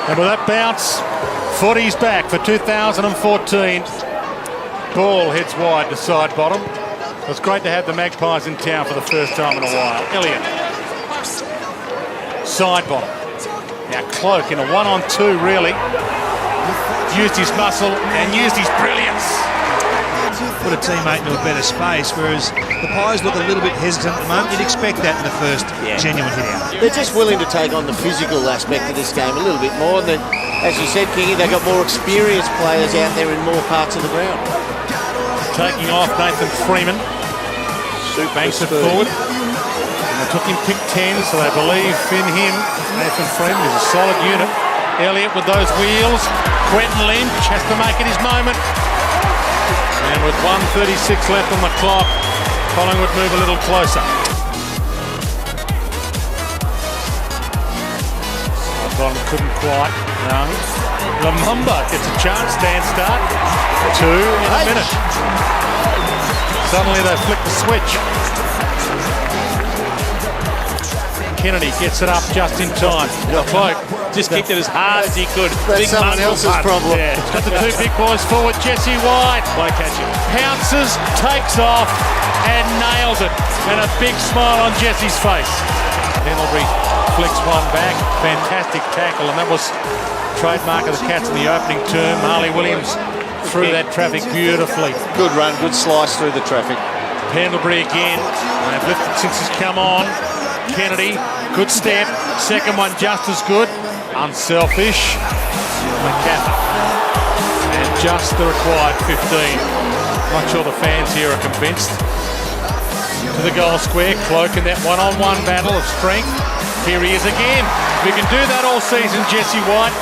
And with that bounce, footy's back for 2014. Ball heads wide to side bottom. It's great to have the Magpies in town for the first time in a while. Elliott. Side bottom. Now Cloak in a 1-on-2 really. Used his muscle and used his brilliance. Put a teammate into a better space, whereas the Pies look a little bit hesitant at the moment. You'd expect that in the first genuine hit out. They're just willing to take on the physical aspect of this game a little bit more. And then, as you said, Kingy, they've got more experienced players out there in more parts of the ground. Taking off Nathan Freeman. Banks it forward. And they took him pick 10, so they believe in him. Nathan Freeman is a solid unit. Elliott with those wheels. Quentin Lynch has to make it his moment. And with 1:36 left on the clock, Collingwood move a little closer. Bottom couldn't quite. No. Lumumba gets a chance. Stand start. 2 in a minute. Suddenly they flick the switch. Kennedy gets it up just in time. Cloak just kicked it as hard as he could. That's someone else's problem. Yeah. Got the two big boys forward. Jesse White pounces, takes off and nails it. And a big smile on Jesse's face. Pendlebury flicks one back. Fantastic tackle, and that was trademark of the Cats in the opening term. Harley Williams through that traffic beautifully. Good run, good slice through the traffic. Pendlebury again. They've lifted since he's come on. Kennedy, good step. Second one just as good. Unselfish. McCaffrey. And just the required 15. Not sure the fans here are convinced. To the goal square. Cloak in that one-on-one battle of strength. Here he is again. We can do that all season, Jesse White.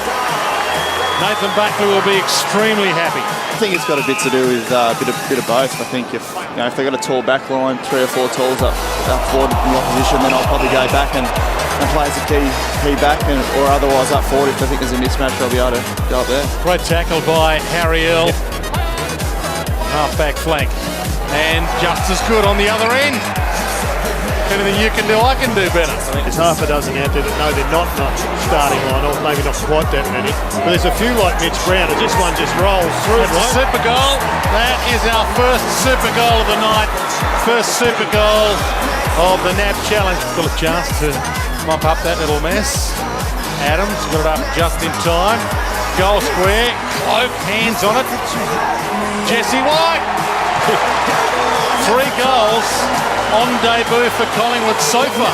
Nathan Buckley will be extremely happy. I think it's got a bit to do with a bit of both. I think if they've got a tall back line, 3 or 4 talls up forward in the opposition, then I'll probably go back and play as a key back, or otherwise up forward. If I think there's a mismatch, I'll be able to go up there. Great tackle by Harry Earl. Half-back flank. And just as good on the other end. Anything you can do, I can do better. I think there's half a dozen out there that know they're not starting line, or maybe not quite that many. But there's a few like Mitch Brown, and this one just rolls through. It's a super goal. That is our first super goal of the night. First super goal of the NAB Challenge. Still a chance to mop up that little mess. Adams got it up just in time. Goal square. Cloak, hands on it. Jesse White. 3 goals on debut for Collingwood so far.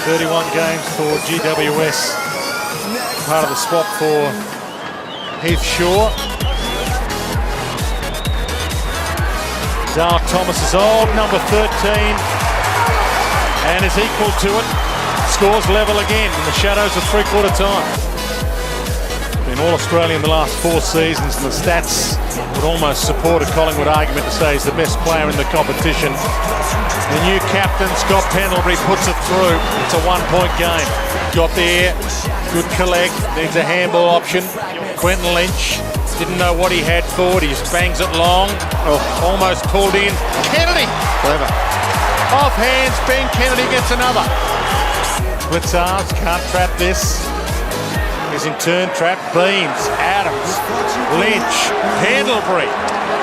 31 games for GWS. Part of the swap for Heath Shaw. Darl Thomas is old, number 13, and is equal to it. Scores level again in the shadows of three-quarter time. Been All-Australian the last 4 seasons, and the stats would almost support a Collingwood argument to say he's the best player in the competition. The new captain, Scott Pendlebury, puts it through. It's a 1-point game. Got there, good collect, needs a handball option. Quentin Lynch didn't know what he had forward, he just bangs it long. Almost pulled in. Kennedy! Clever. Off hands, Ben Kennedy gets another. Blitzars can't trap this. Is in turn trapped. Beams, Adams, Lynch, Pendlebury.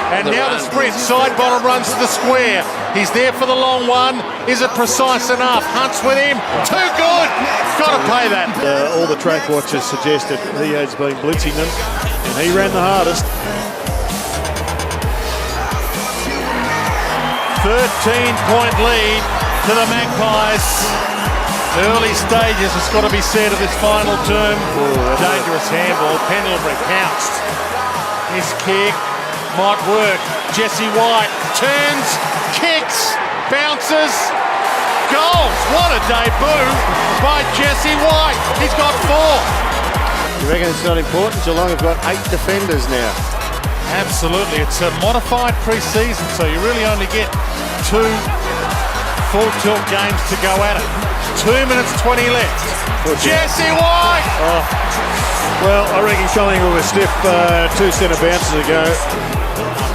And now the sprint, side bottom runs to the square. He's there for the long one. Is it precise enough? Hunt's with him. Too good. Got to pay that. All the track watchers suggested he has been blitzing them, and he ran the hardest. 13-point lead to the Magpies. Early stages, it's got to be said, of this final term. Dangerous handball. Pendlebury pounced. His kick might work. Jesse White turns, kicks, bounces, goals. What a debut by Jesse White. He's got 4. You reckon it's not important? Geelong have got 8 defenders now. Absolutely. It's a modified pre-season, so you really only get 2 full tilt games to go at it. 2 minutes 20 left. Jesse White! Well, I reckon Collingwood was stiff 2 centre bounces ago.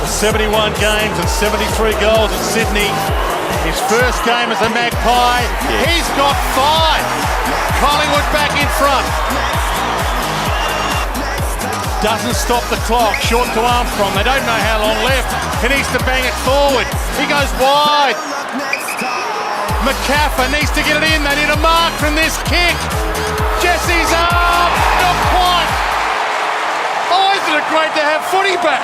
71 games and 73 goals at Sydney. His first game as a Magpie. He's got 5. Collingwood back in front. Doesn't stop the clock. Short to Armstrong. They don't know how long left. He needs to bang it forward. He goes wide. McCaffer needs to get it in. They need a mark from this kick. Jesse's up. Not quite. Oh, isn't it great to have footy back?